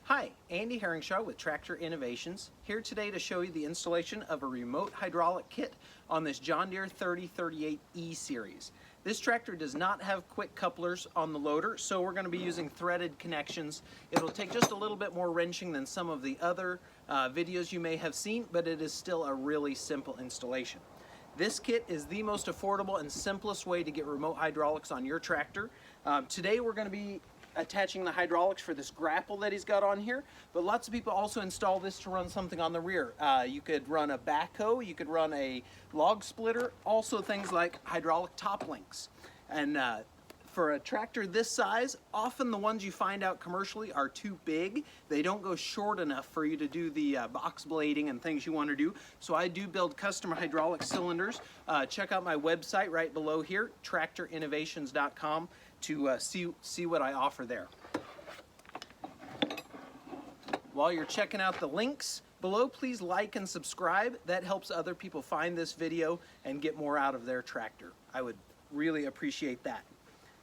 Hi, Andy Herringshaw with Tractor Innovations, here today to show you the installation of a remote hydraulic kit on this John Deere 3038E series. This tractor does not have quick couplers on the loader, so we're going to be using threaded connections. It'll take just a little bit more wrenching than some of the other videos you may have seen, but it is still a really simple installation. This kit is the most affordable and simplest way to get remote hydraulics on your tractor. Today we're going to be attaching the hydraulics for this grapple that he's got on here, but lots of people also install this to run something on the rear. You could run a backhoe, you could run a log splitter, also things like hydraulic top links. And for a tractor this size, often the ones you find out commercially are too big. They don't go short enough for you to do the box blading and things you want to do. So I do build custom hydraulic cylinders. Check out my website right below here, tractorinnovations.com, to see what I offer there. While you're checking out the links below, please like and subscribe. That helps other people find this video and get more out of their tractor. I would really appreciate that.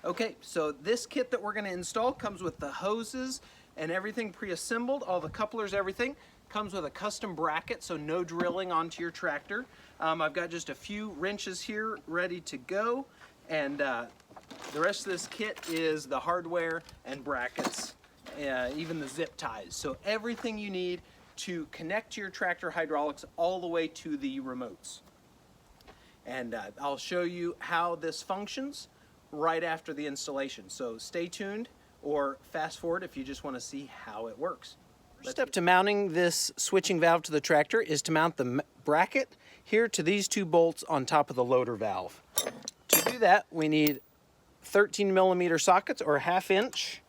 Okay, so this kit that we're going to install comes with the hoses and everything pre-assembled, all the couplers, everything. Comes with a custom bracket, so no drilling onto your tractor. I've got just a few wrenches here ready to go, and the rest of this kit is the hardware and brackets, even the zip ties. So everything you need to connect your tractor hydraulics all the way to the remotes. And I'll show you how this functions right after the installation. So stay tuned or fast forward if you just want to see how it works. First step to mounting this switching valve to the tractor is to mount the bracket here to these two bolts on top of the loader valve. To do that, we need 13mm sockets or 1/2 inch,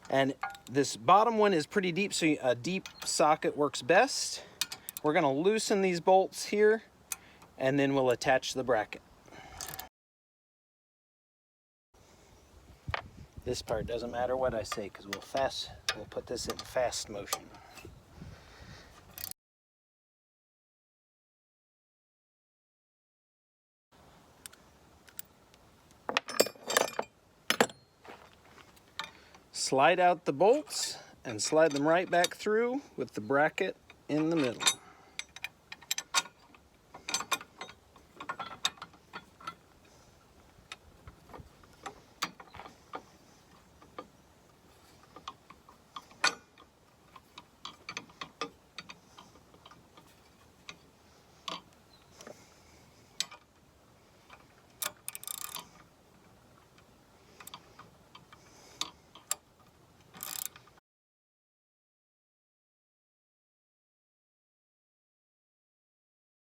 and this bottom one is pretty deep, so a deep socket works best. We're going to loosen these bolts here, and then we'll attach the bracket. This part doesn't matter what I say because we'll put this in fast motion. Slide out the bolts and slide them right back through with the bracket in the middle.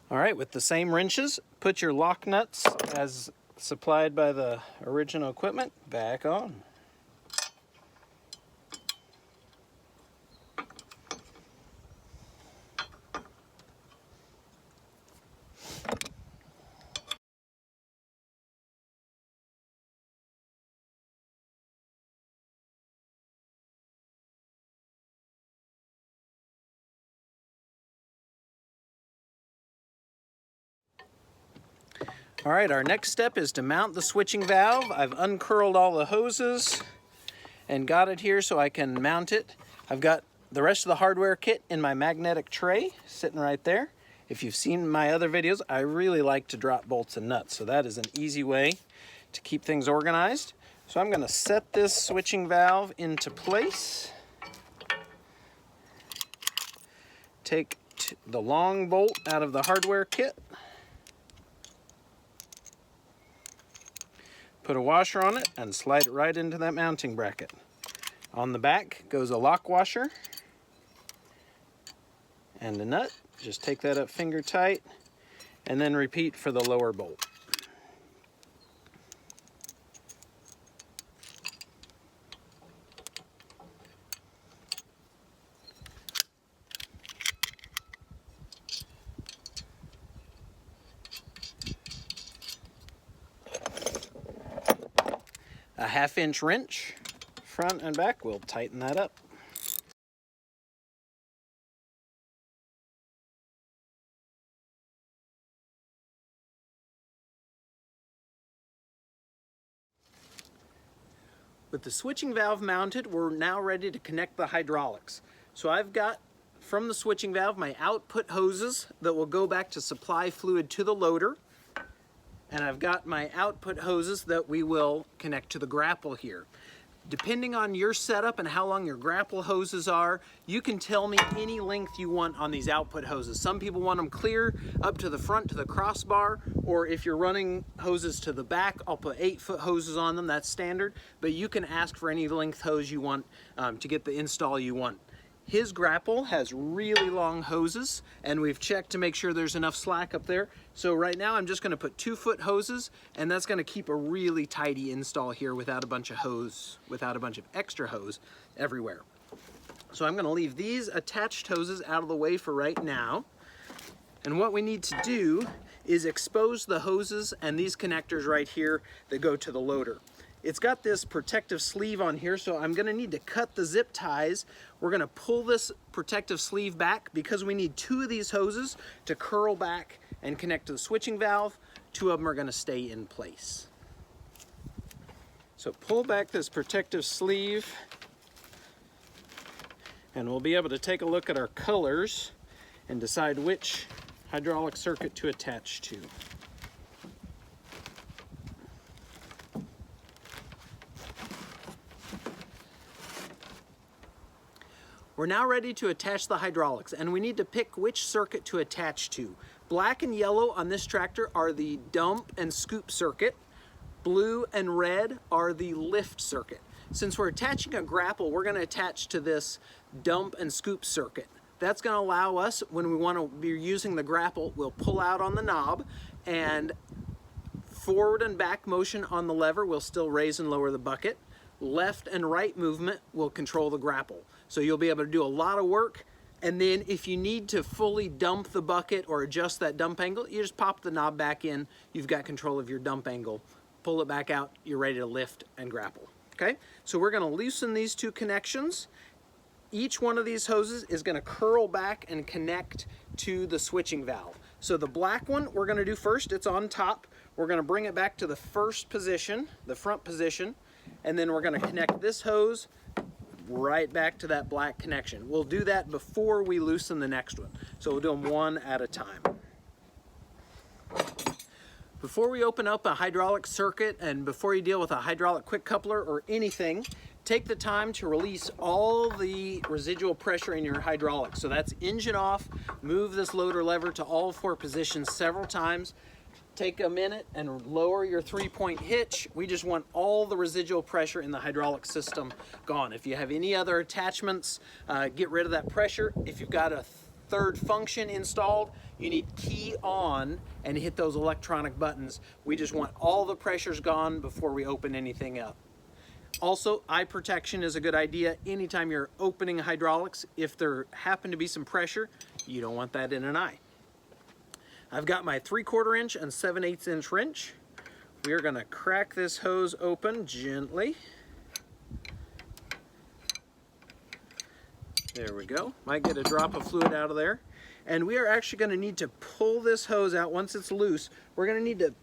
All right, with the same wrenches, put your lock nuts as supplied by the original equipment back on. All right, our next step is to mount the switching valve. I've uncurled all the hoses and got it here so I can mount it. I've got the rest of the hardware kit in my magnetic tray sitting right there. If you've seen my other videos, I really like to drop bolts and nuts, so that is an easy way to keep things organized. So I'm going to set this switching valve into place. Take the long bolt out of the hardware kit. Put a washer on it and slide it right into that mounting bracket. On the back goes a lock washer and a nut. Just take that up finger tight and then repeat for the lower bolt. A 1/2 inch wrench, front and back, will tighten that up. With the switching valve mounted, we're now ready to connect the hydraulics. So I've got from the switching valve my output hoses that will go back to supply fluid to the loader. And I've got my output hoses that we will connect to the grapple here. Depending on your setup and how long your grapple hoses are, you can tell me any length you want on these output hoses. Some people want them clear up to the front to the crossbar, or if you're running hoses to the back, I'll put 8-foot hoses on them, that's standard, but you can ask for any length hose you want to get the install you want. His grapple has really long hoses, and we've checked to make sure there's enough slack up there. So right now I'm just going to put 2-foot hoses, and that's going to keep a really tidy install here without a bunch of extra hose everywhere. So I'm going to leave these attached hoses out of the way for right now. And what we need to do is expose the hoses and these connectors right here that go to the loader. It's got this protective sleeve on here, so I'm gonna need to cut the zip ties. We're gonna pull this protective sleeve back because we need 2 of these hoses to curl back and connect to the switching valve. 2 of them are gonna stay in place. So pull back this protective sleeve and we'll be able to take a look at our colors and decide which hydraulic circuit to attach to. We're now ready to attach the hydraulics, and we need to pick which circuit to attach to. Black and yellow on this tractor are the dump and scoop circuit. Blue and red are the lift circuit. Since we're attaching a grapple, we're going to attach to this dump and scoop circuit. That's going to allow us, when we want to be using the grapple, we'll pull out on the knob, and forward and back motion on the lever will still raise and lower the bucket. Left and right movement will control the grapple. So you'll be able to do a lot of work, and then if you need to fully dump the bucket or adjust that dump angle, you just pop the knob back in, you've got control of your dump angle. Pull it back out, you're ready to lift and grapple. Okay, so we're gonna loosen these 2 connections. Each one of these hoses is gonna curl back and connect to the switching valve. So the black one we're gonna do first, it's on top. We're gonna bring it back to the first position, the front position, and then we're gonna connect this hose right back to that black connection. We'll do that before we loosen the next one. So we'll do them one at a time. Before we open up a hydraulic circuit and before you deal with a hydraulic quick coupler or anything, take the time to release all the residual pressure in your hydraulics. So that's engine off, move this loader lever to all 4 positions several times. Take a minute and lower your 3-point hitch. We just want all the residual pressure in the hydraulic system gone. If you have any other attachments, get rid of that pressure. If you've got a 3rd function installed, you need key on and hit those electronic buttons. We just want all the pressures gone before we open anything up. Also, eye protection is a good idea. Anytime you're opening hydraulics, if there happen to be some pressure, you don't want that in an eye. I've got my 3/4 inch and 7/8 inch wrench. We are gonna crack this hose open gently. There we go. Might get a drop of fluid out of there. And we are actually gonna need to pull this hose out once it's loose. We're gonna need to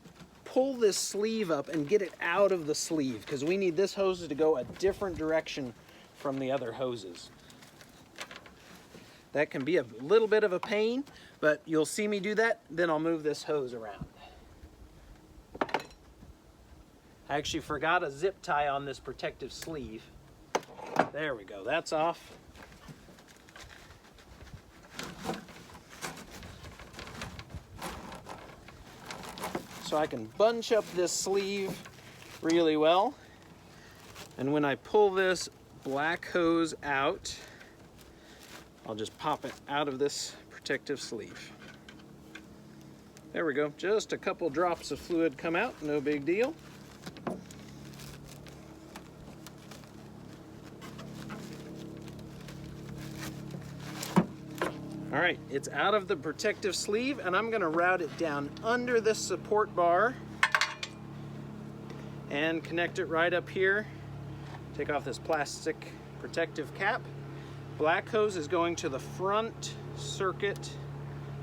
pull this sleeve up and get it out of the sleeve because we need this hose to go a different direction from the other hoses. That can be a little bit of a pain, but you'll see me do that, then I'll move this hose around. I actually forgot a zip tie on this protective sleeve. There we go, that's off. So I can bunch up this sleeve really well. And when I pull this black hose out, I'll just pop it out of this protective sleeve. There we go, just a couple drops of fluid come out, no big deal. All right, it's out of the protective sleeve and I'm gonna route it down under this support bar and connect it right up here. Take off this plastic protective cap. Black hose is going to the front circuit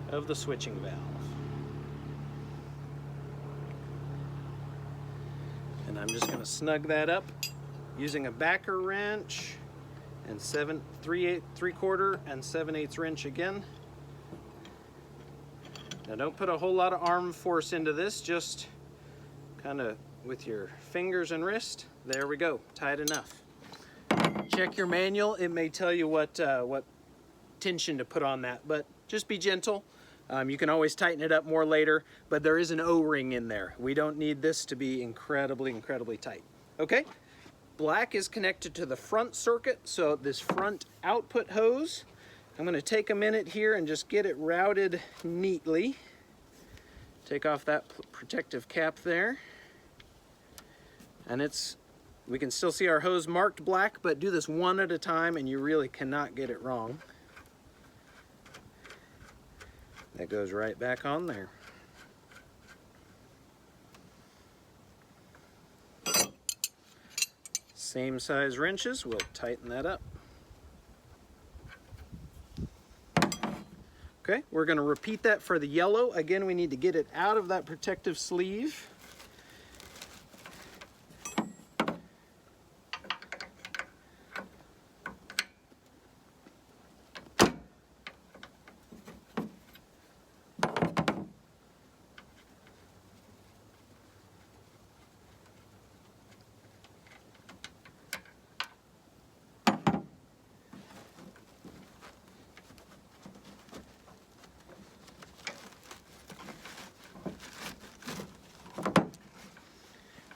of the switching valve. And I'm just going to snug that up using a backer wrench and 3/4 and 7/8 wrench again. Now don't put a whole lot of arm force into this, just kind of with your fingers and wrist. There we go, tight enough. Check your manual, it may tell you what tension to put on that, but just be gentle. You can always tighten it up more later, but there is an O-ring in there. We don't need this to be incredibly tight. Okay, black is connected to the front circuit, so this front output hose, I'm gonna take a minute here and just get it routed neatly. Take off that protective cap there. And we can still see our hose marked black, but do this one at a time and you really cannot get it wrong. That goes right back on there. Same size wrenches, we'll tighten that up. Okay, we're going to repeat that for the yellow. Again, we need to get it out of that protective sleeve.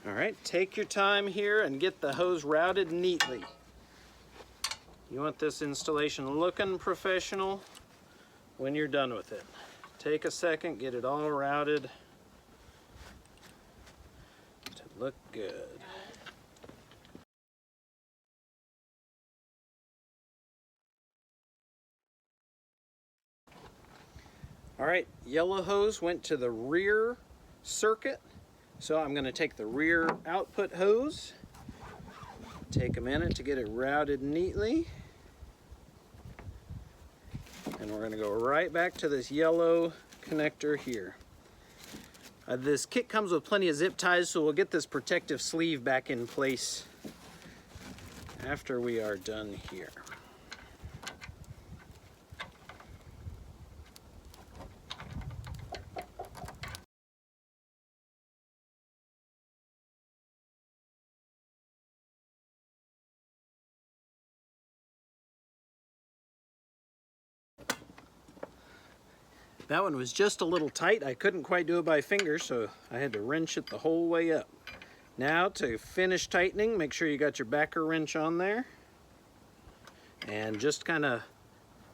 All right, take your time here and get the hose routed neatly. You want this installation looking professional when you're done with it. Take a second, get it all routed to look good. All right, yellow hose went to the rear circuit. So I'm going to take the rear output hose, take a minute to get it routed neatly, and we're going to go right back to this yellow connector here. This kit comes with plenty of zip ties, so we'll get this protective sleeve back in place after we are done here. That one was just a little tight. I couldn't quite do it by finger, so I had to wrench it the whole way up. Now to finish tightening, make sure you got your backer wrench on there. And just kind of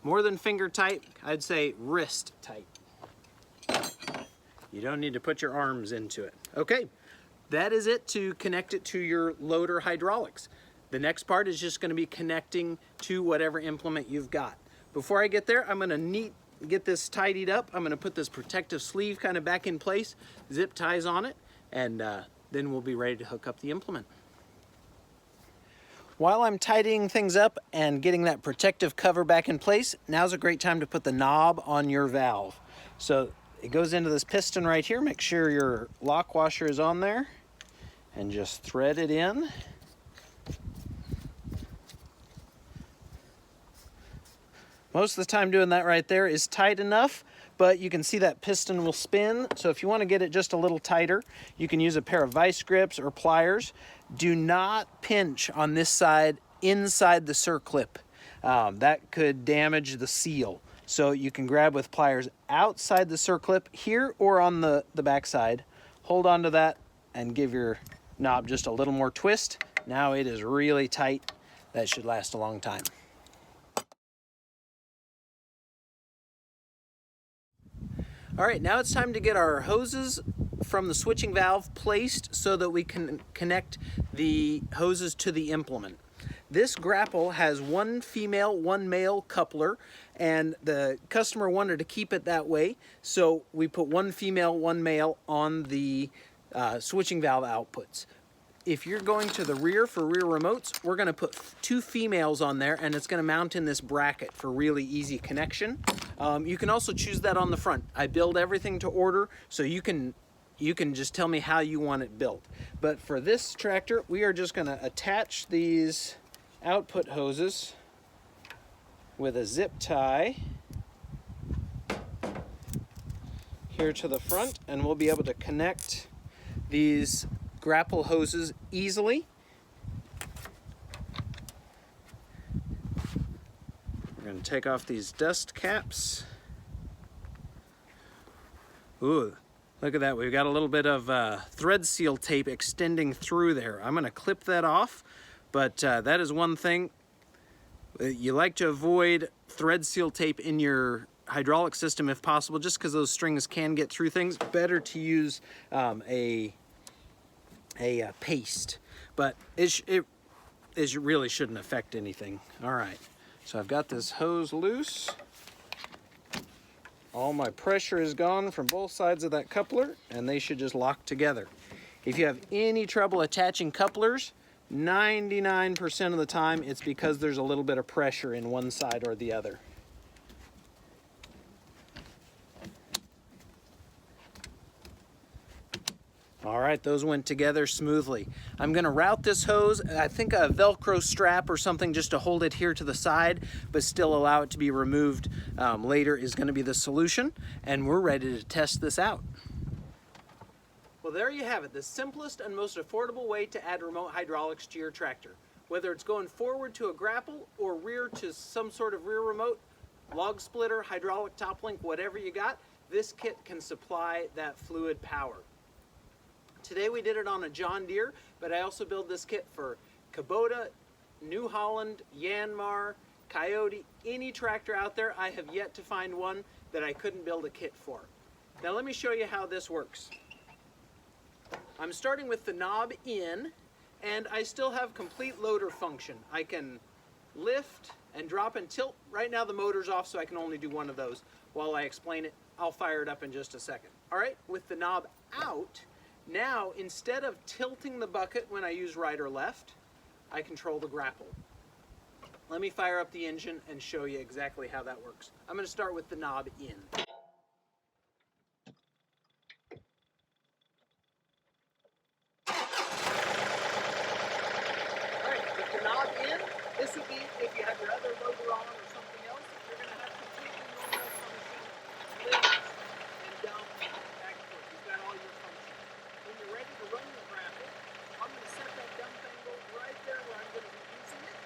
more than finger tight, I'd say wrist tight. You don't need to put your arms into it. Okay, that is it to connect it to your loader hydraulics. The next part is just going to be connecting to whatever implement you've got. Before I get there, I'm going to get this tidied up. I'm going to put this protective sleeve kind of back in place, zip ties on it, and then we'll be ready to hook up the implement. While I'm tidying things up and getting that protective cover back in place, now's a great time to put the knob on your valve. So it goes into this piston right here. Make sure your lock washer is on there and just thread it in. Most of the time doing that right there is tight enough, but you can see that piston will spin. So if you want to get it just a little tighter, you can use a pair of vice grips or pliers. Do not pinch on this side inside the circlip. That could damage the seal. So you can grab with pliers outside the circlip here or on the back side. Hold on to that and give your knob just a little more twist. Now it is really tight. That should last a long time. All right, now it's time to get our hoses from the switching valve placed so that we can connect the hoses to the implement. This grapple has one female, one male coupler, and the customer wanted to keep it that way, so we put one female, one male on the switching valve outputs. If you're going to the rear for rear remotes, we're going to put two females on there, and it's going to mount in this bracket for really easy connection. You can also choose that on the front. I build everything to order, so you can just tell me how you want it built. But for this tractor, we are just going to attach these output hoses with a zip tie here to the front, and we'll be able to connect these grapple hoses easily. We're going to take off these dust caps. Ooh, look at that. We've got a little bit of thread seal tape extending through there. I'm going to clip that off, but that is one thing. You like to avoid thread seal tape in your hydraulic system if possible, just because those strings can get through things. Better to use a paste, but it really shouldn't affect anything. All right, so I've got this hose loose. All my pressure is gone from both sides of that coupler, and they should just lock together. If you have any trouble attaching couplers, 99% of the time it's because there's a little bit of pressure in one side or the other. All right, those went together smoothly. I'm gonna route this hose. I think a Velcro strap or something just to hold it here to the side, but still allow it to be removed later is gonna be the solution, and we're ready to test this out. Well, there you have it, the simplest and most affordable way to add remote hydraulics to your tractor. Whether it's going forward to a grapple or rear to some sort of rear remote, log splitter, hydraulic top link, whatever you got, this kit can supply that fluid power. Today we did it on a John Deere, but I also build this kit for Kubota, New Holland, Yanmar, Coyote, any tractor out there. I have yet to find one that I couldn't build a kit for. Now let me show you how this works. I'm starting with the knob in, and I still have complete loader function. I can lift and drop and tilt. Right now the motor's off, so I can only do one of those. While I explain it, I'll fire it up in just a second. All right, with the knob out, now, instead of tilting the bucket when I use right or left, I control the grapple. Let me fire up the engine and show you exactly how that works. I'm going to start with the knob in. All right, with the knob in, this would be if you have your other loader on or something else, you're going to have completely normal function, lift and dump back and forth. You've got all your functions. When you're ready to run your grapple, I'm going to set that dump angle right there where I'm going to be using it.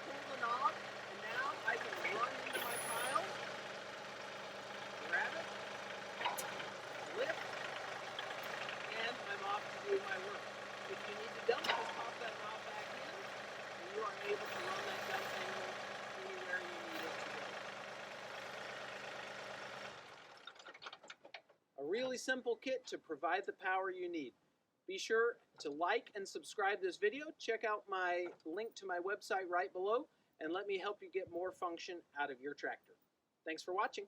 Pull the knob, and now I can run into my pile, grab it, lift, and I'm off to do my work. If you need to dump, just pop that knob back in, and you are able to run that dump angle anywhere you need it to go. A really simple kit to provide the power you need. Be sure to like and subscribe this video. Check out my link to my website right below, and let me help you get more function out of your tractor. Thanks for watching.